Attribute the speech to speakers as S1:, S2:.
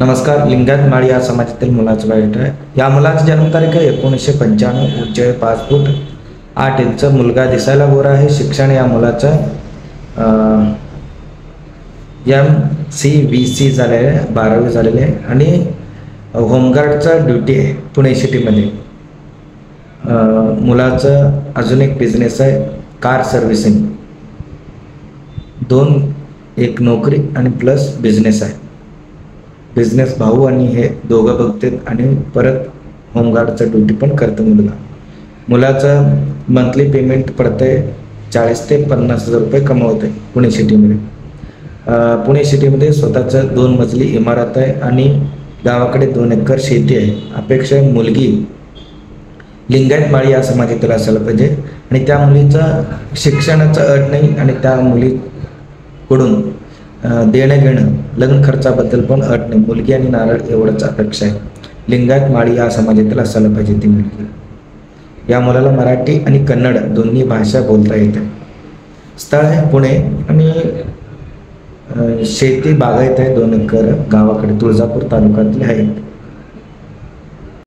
S1: नमस्कार. लिंगायत माळी या समाजातील मुलाचं बायोडेटा आहे. या मुलाची जन्मतारीख आहे 1995. उंची 5 फूट 8 इंच. मुलगा दिसायला गोरा आहे. शिक्षण या मुलाचं MCVC झालेलं आहे, 12वी झालेले आहे आणि होमगार्डचा ड्युटी आहे पुणे सिटीमध्ये. मुलाचं अजून एक बिझनेस आहे, कार सर्व्हिसिंग. 1 नोकरी आणि प्लस बिझनेस आहे. बिझनेस भाऊ आणि हे दोघं बघतात आणि परत होमगार्डचं ड्युटी पण करतं मुलगा. मुलाचं मंथली पेमेंट पडतंय 40 ते 50 हजार रुपये कमवत आहे पुणे सिटीमध्ये. पुणे सिटीमध्ये स्वतःचं 2 मजली इमारत आहे आणि गावाकडे 2 एकर शेती आहे. अपेक्षा मुलगी लिंगायत माळी या समाजातील असायला पाहिजे आणि त्या मुलीचं शिक्षणाचं अट नाही आणि त्या मुलीकडून देणं घेणं लग्न खर्चाबद्दल पण अट नाही. मुलगी आणि नारळ एवढंच अपेक्षा आहे. लिंगायत माळी या समाजातील असायला पाहिजे ती मुलगी. या मुलाला मराठी आणि कन्नड दोन्ही भाषा बोलता येते. स्थळ आहे पुणे आणि शेती बागायत आहे 2 एकर गावाकडे तुळजापूर तालुक्यातले आहे.